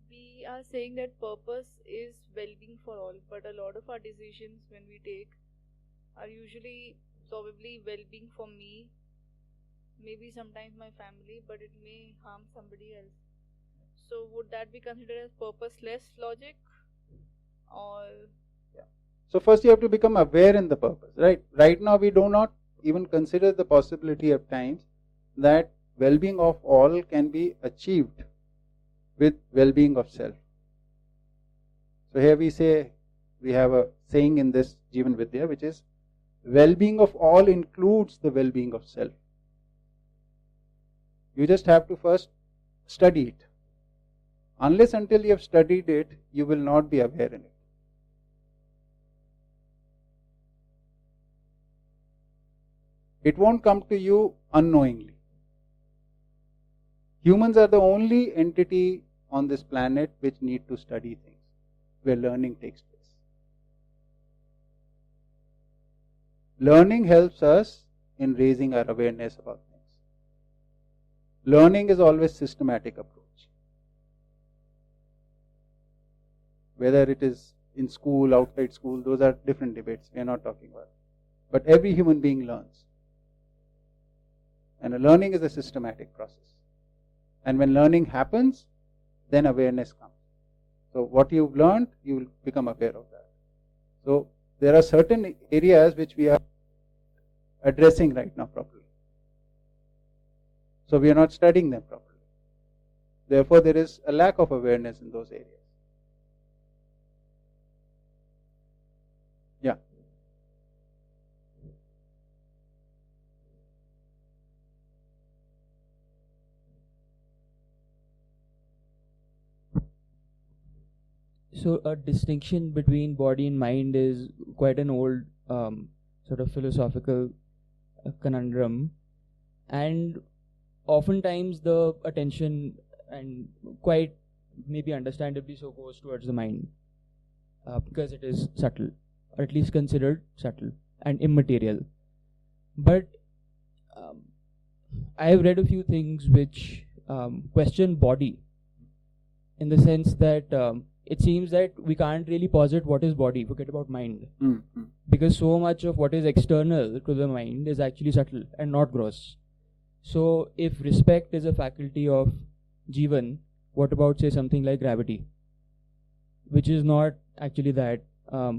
We are saying that purpose is well-being for all, but a lot of our decisions when we take are usually probably well-being for me, maybe sometimes my family, but it may harm somebody else. So would that be considered as purposeless logic, or? Yeah. So first you have to become aware in the purpose, right? Right now we do not even consider the possibility of times that well-being of all can be achieved with well-being of self. So here we say, we have a saying in this Jeevan Vidya, which is, well-being of all includes the well-being of self. You just have to first study it. Unless until you have studied it, you will not be aware in it. It won't come to you unknowingly. Humans are the only entity on this planet which need to study things, where learning takes place. Learning helps us in raising our awareness about things. Learning is always systematic approach. Whether it is in school, outside school, those are different debates. We are not talking about it. But every human being learns. And learning is a systematic process. And when learning happens, then awareness comes. So what you've learned, you will become aware of that. So there are certain areas which we are addressing right now properly. So we are not studying them properly. Therefore, there is a lack of awareness in those areas. Yeah. So a distinction between body and mind is quite an old sort of philosophical conundrum, and oftentimes the attention, and quite maybe understandably so, goes towards the mind because it is subtle, or at least considered subtle and immaterial. But I have read a few things which question body, in the sense that it seems that we can't really posit what is body, forget about mind. Mm-hmm. Because so much of what is external to the mind is actually subtle and not gross. So if respect is a faculty of Jeevan, what about, say, something like gravity, which is not actually that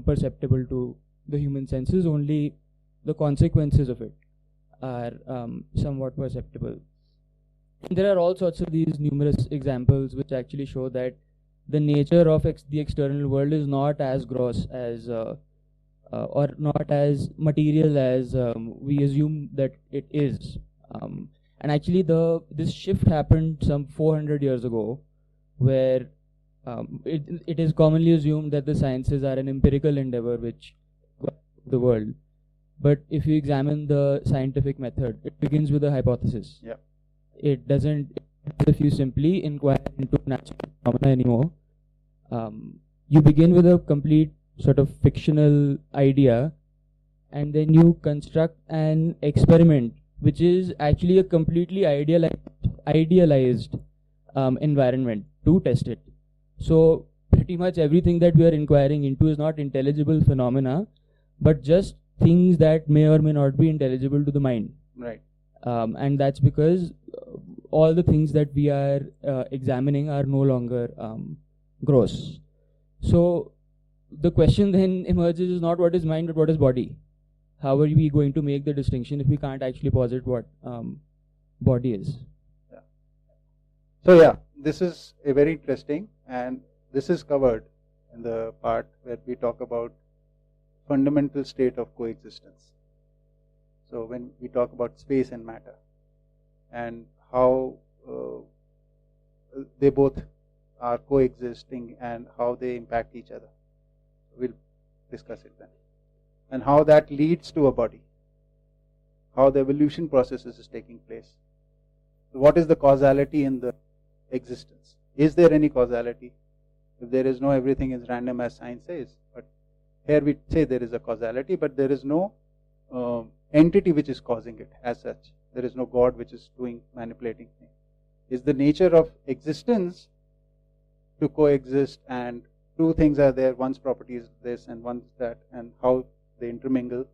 perceptible to the human senses, only the consequences of it are somewhat perceptible. And there are all sorts of these numerous examples which actually show that the nature of the external world is not as gross as or not as material as we assume that it is. And actually this shift happened some 400 years ago, where it is commonly assumed that the sciences are an empirical endeavor which the world. But if you examine the scientific method, it begins with a hypothesis. Yeah. It doesn't, if you simply inquire into natural phenomena anymore, you begin with a complete sort of fictional idea, and then you construct an experiment which is actually a completely idealized environment to test it. So pretty much everything that we are inquiring into is not intelligible phenomena, but just things that may or may not be intelligible to the mind. Right. And that's because all the things that we are examining are no longer gross. So the question then emerges is not what is mind but what is body. How are we going to make the distinction if we can't actually posit what body is? Yeah. So yeah, this is a very interesting, and this is covered in the part where we talk about fundamental state of coexistence. So when we talk about space and matter and how they both are coexisting and how they impact each other, we'll discuss it then. And how that leads to a body, how the evolution processes is taking place. So what is the causality in the existence? Is there any causality? If there is no, everything is random as science says. But here we say there is a causality, but there is no entity which is causing it as such. There is no God which is manipulating things. Is the nature of existence to coexist, and two things are there, one's property is this and one's that, and how they intermingle,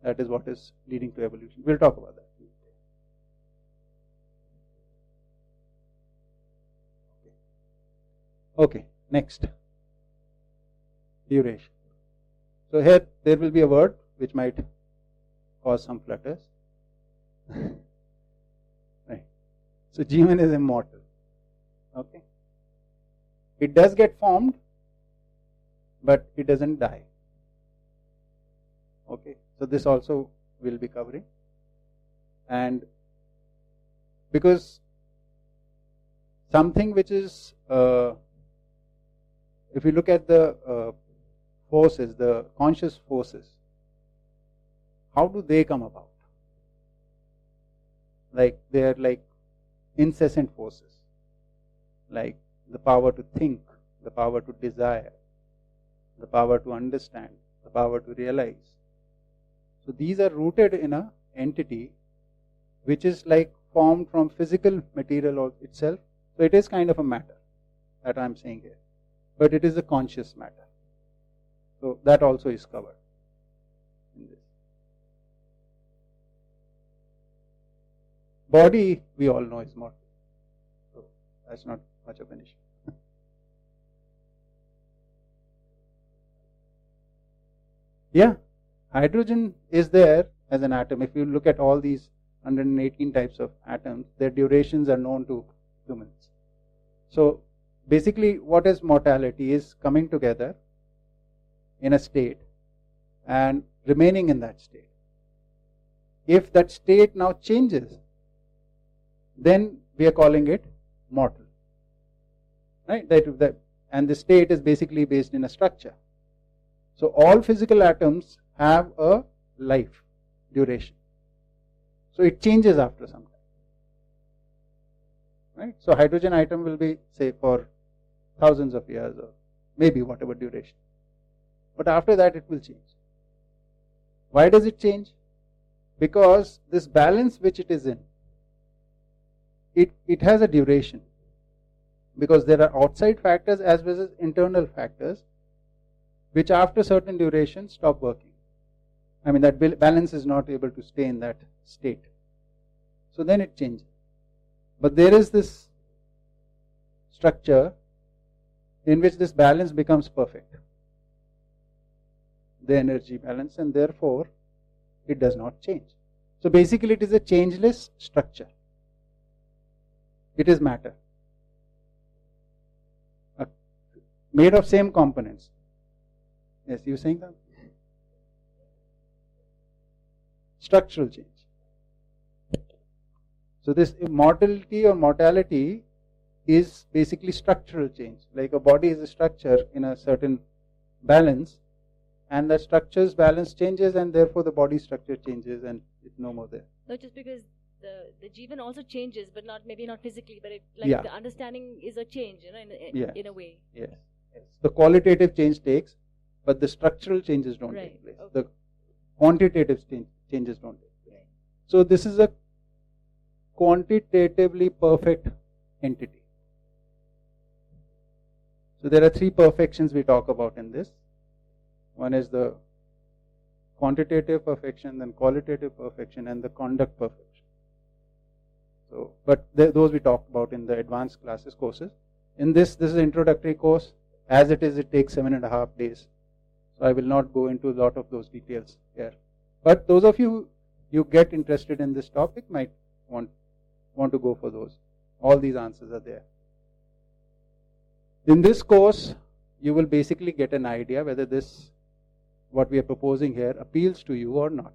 that is what is leading to evolution. We'll talk about that. Okay, next. Duration. So here there will be a word which might cause some flutters. Right. So Jeevan is immortal. Okay. It does get formed, but it doesn't die. Okay. So this also will be covering. And because something which is if you look at the forces, the conscious forces, how do they come about? Like they are like incessant forces, like the power to think, the power to desire, the power to understand, the power to realize. So these are rooted in an entity which is like formed from physical material itself. So it is kind of a matter that I am saying here. But it is a conscious matter. So that also is covered in this. Body, we all know, is mortal. So that's not much of an issue. Yeah, hydrogen is there as an atom. If you look at all these 118 types of atoms, their durations are known to humans. So basically what is mortality is coming together in a state and remaining in that state. If that state now changes, then we are calling it mortal. Right? And the state is basically based in a structure. So all physical atoms have a life duration. So it changes after some time. Right? So hydrogen atom will be, say, for thousands of years or maybe whatever duration. But after that it will change. Why does it change? Because this balance which it is in, it has a duration. Because there are outside factors as well as internal factors which after certain duration stop working. I mean that balance is not able to stay in that state. So then it changes. But there is this structure in which this balance becomes perfect, the energy balance, and therefore it does not change. So basically it is a changeless structure. It is matter, made of same components. Yes, you saying that? Structural change. So this immortality or mortality is basically structural change. Like a body is a structure in a certain balance, and the structure's balance changes, and therefore the body structure changes, and it's no more there. No, just because the Jeevan also changes, but maybe not physically, but the understanding is a change, in a way. Yes. The qualitative change takes, but the structural changes don't take place. Okay. The quantitative changes don't take place. Right. So this is a quantitatively perfect entity. So there are three perfections we talk about in this. One is the quantitative perfection, then qualitative perfection, and the conduct perfection. So, but those we talked about in the advanced classes courses. In this is an introductory course. As it is, it takes 7.5 days. So I will not go into a lot of those details here. But those of you get interested in this topic might want to go for those. All these answers are there. In this course, you will basically get an idea whether what we are proposing here appeals to you or not.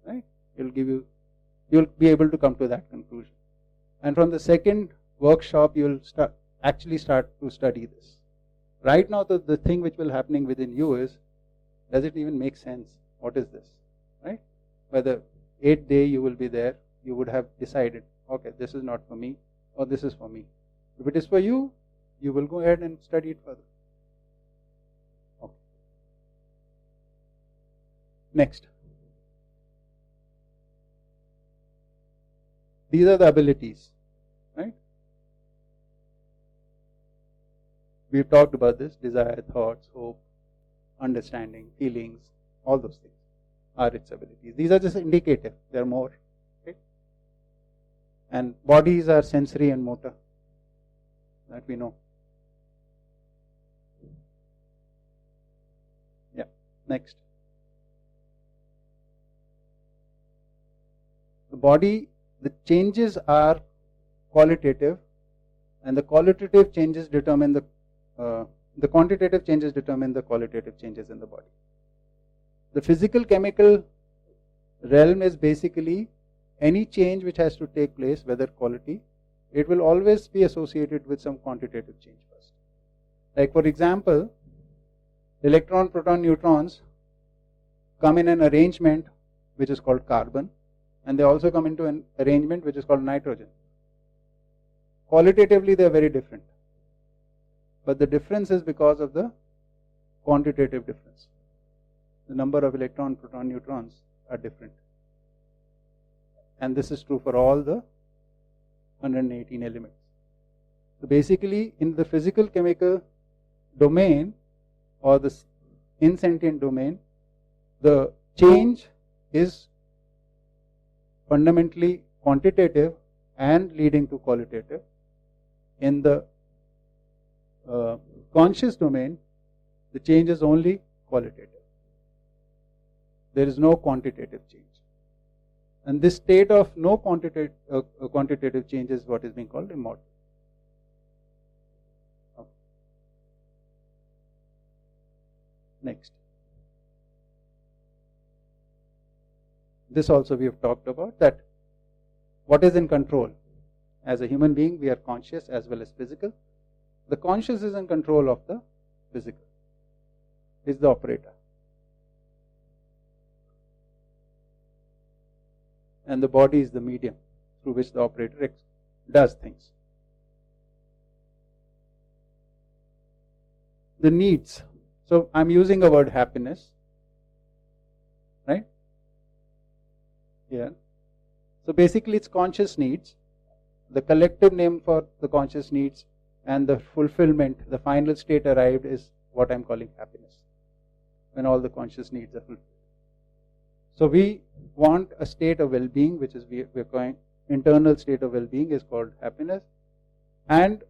Right? You'll be able to come to that conclusion. And from the second workshop, you'll actually start to study this. Right now, the thing which will happening within you is, does it even make sense? What is this? Right? By the 8th day you will be there, you would have decided, okay, this is not for me, or this is for me. If it is for you, you will go ahead and study it further. Okay. Next. These are the abilities, right? We've talked about this: desire, thoughts, hope, understanding, feelings, all those things are its abilities. These are just indicative, there are more. Okay? And bodies are sensory and motor, that we know. Yeah, next. The body, the changes are qualitative, and the qualitative changes determine the quantitative changes determine the qualitative changes in the body. The physical chemical realm is basically any change which has to take place, whether quality, it will always be associated with some quantitative change first. Like for example, electron, proton, neutrons come in an arrangement which is called carbon, and they also come into an arrangement which is called nitrogen. Qualitatively they are very different, but the difference is because of the quantitative difference. The number of electron, proton, neutrons are different, and this is true for all the 118 elements. So basically in the physical chemical domain or the insentient domain, the change is fundamentally quantitative and leading to qualitative. In the conscious domain, the change is only qualitative. There is no quantitative change. And this state of no quantitative change is what is being called immortal. Okay. Next. This also we have talked about, that what is in control. As a human being, we are conscious as well as physical. The conscious is in control of the physical. Is the operator. And the body is the medium through which the operator does things. The needs. So I'm using a word happiness, right? Here. So basically it's conscious needs. The collective name for the conscious needs and the fulfillment, the final state arrived, is what I'm calling happiness, when all the conscious needs are fulfilled. So we want a state of well-being, which is we're calling internal state of well-being is called happiness. And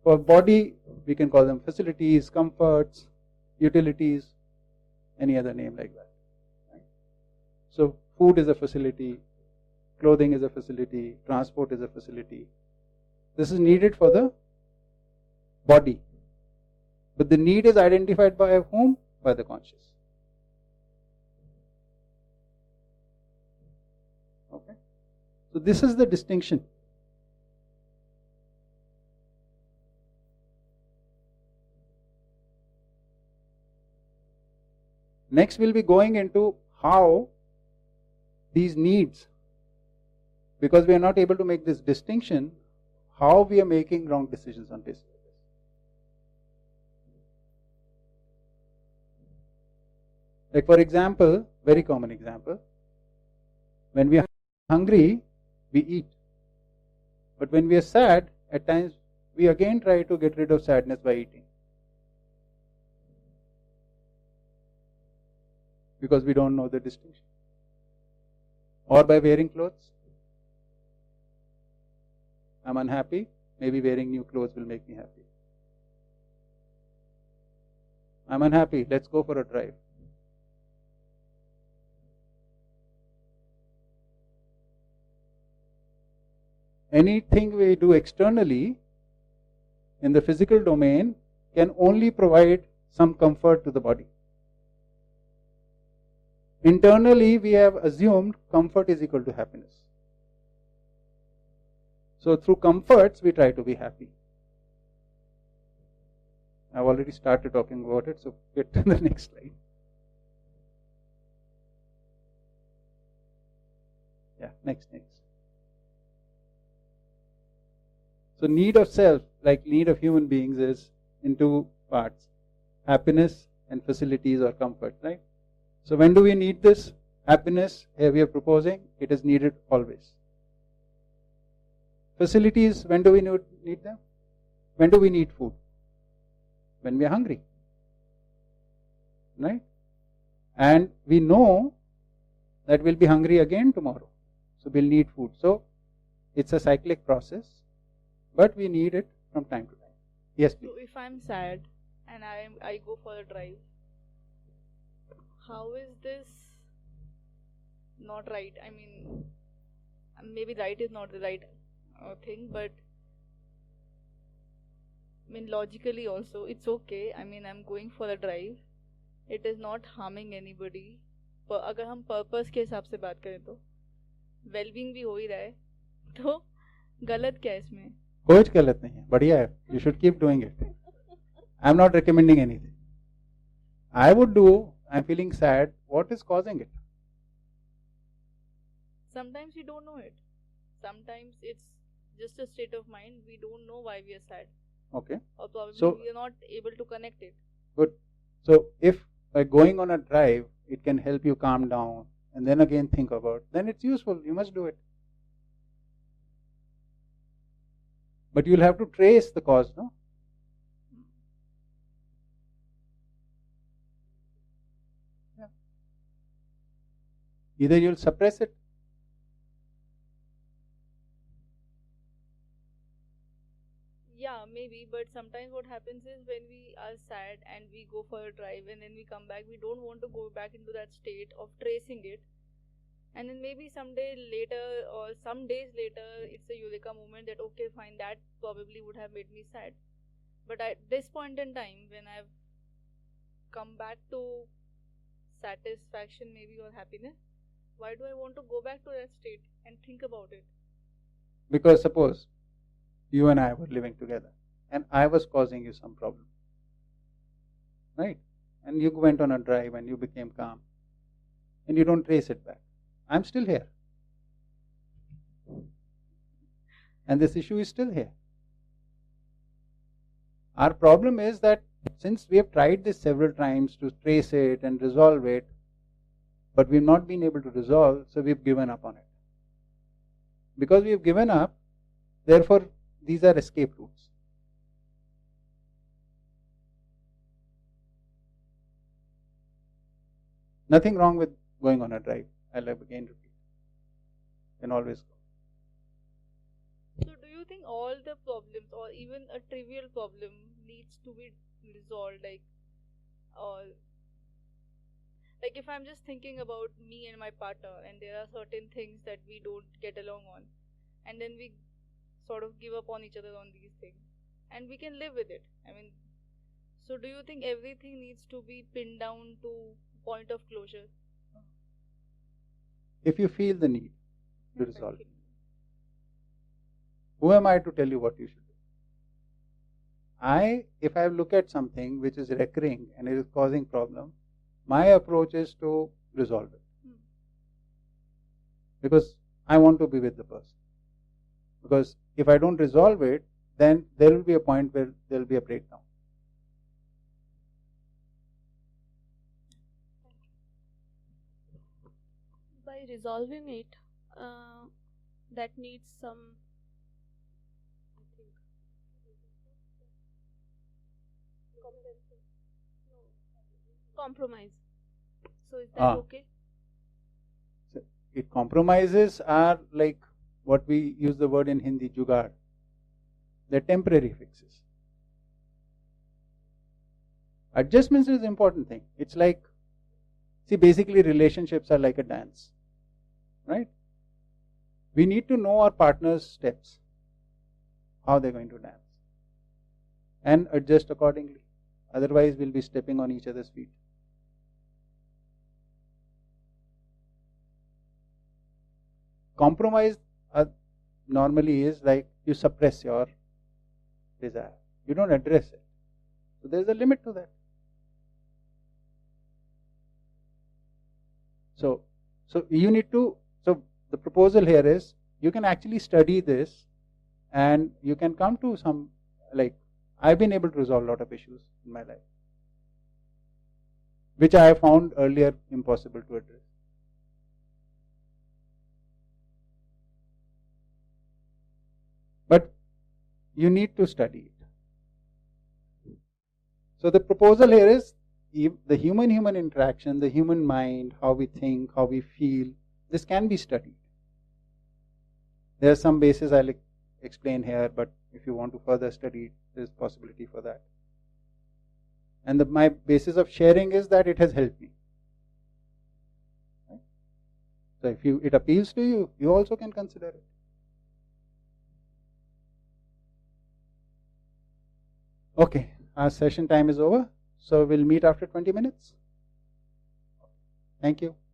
for body, we can call them facilities, comforts, utilities, any other name like that. Right? So food is a facility, clothing is a facility, transport is a facility. This is needed for the body. But the need is identified by whom? By the conscious. Okay. So this is the distinction. Next we'll be going into how these needs, because we are not able to make this distinction, how we are making wrong decisions on basis of this. Like for example, very common example, when we are hungry, we eat. But when we are sad, at times we again try to get rid of sadness by eating. Because we don't know the distinction. Or by wearing clothes. I'm unhappy, maybe wearing new clothes will make me happy. I'm unhappy, let's go for a drive. Anything we do externally in the physical domain can only provide some comfort to the body. Internally, we have assumed comfort is equal to happiness. So through comforts, we try to be happy. I've already started talking about it, so get to the next slide. Yeah, next. So need of self, like need of human beings, is in two parts. Happiness and facilities or comfort, right? So when do we need this? Happiness, here we are proposing, it is needed always. Facilities, when do we need them? When do we need food? When we are hungry. Right? And we know that we'll be hungry again tomorrow. So we'll need food. So it's a cyclic process, but we need it from time to time. Yes, please. So if I'm sad and I go for a drive, how is this not right? I mean, maybe right is not the right thing, but I mean logically also it's okay. I mean, I'm going for a drive. It is not harming anybody. पर अगर हम purpose के हिसाब से बात करें तो wellbeing भी हो ही रहा है, तो गलत क्या है इसमें? कुछ गलत नहीं है, बढ़िया है. You should keep doing it. I'm not recommending anything. I would do. I'm feeling sad. What is causing it? Sometimes we don't know it. Sometimes it's just a state of mind. We don't know why we are sad. Okay. Or probably So, we are not able to connect it. Good. So if by going on a drive, it can help you calm down and then again think about, then it's useful. You must do it. But you'll have to trace the cause, no? Yeah. Either you'll suppress it. Yeah, maybe, but sometimes what happens is when we are sad and we go for a drive and then we come back, we don't want to go back into that state of tracing it. And then maybe someday later or some days later, it's a eureka moment that, okay, fine, that probably would have made me sad. But at this point in time, when I've come back to satisfaction maybe or happiness, why do I want to go back to that state and think about it? Because suppose you and I were living together and I was causing you some problem, right? And you went on a drive and you became calm and you don't trace it back. I'm still here. And this issue is still here. Our problem is that since we have tried this several times to trace it and resolve it, but we've not been able to resolve, so we've given up on it. Because we've given up, therefore these are escape routes. Nothing wrong with going on a drive. I'll again repeat. Can always go. So do you think all the problems or even a trivial problem needs to be resolved, like if I'm just thinking about me and my partner and there are certain things that we don't get along on and then we sort of give up on each other on these things and we can live with it. I mean, so do you think everything needs to be pinned down to point of closure? If you feel the need to resolve it, who am I to tell you what you should do? If I look at something which is recurring and it is causing problem, my approach is to resolve it. Because I want to be with the person. Because if I don't resolve it, then there will be a point where there will be a breakdown. By resolving it, that needs some, I think, compromise. So is that okay? So compromises are like what we use the word in Hindi, jugaad. They're temporary fixes. Adjustments is an important thing. It's like, see, basically relationships are like a dance, right? We need to know our partner's steps, how they're going to dance, and adjust accordingly. Otherwise, we'll be stepping on each other's feet. Compromise normally is like you suppress your desire. You don't address it. So there's a limit to that. So you need to, so the proposal here is you can actually study this and you can come to some, like, I've been able to resolve a lot of issues in my life, which I have found earlier impossible to address. But you need to study it. So the proposal here is the human-human interaction, the human mind, how we think, how we feel, this can be studied. There are some bases I'll explain here, but if you want to further study it, there is possibility for that. And my basis of sharing is that it has helped me. Right? So if it appeals to you, you also can consider it. Okay, our session time is over. So we'll meet after 20 minutes. Thank you.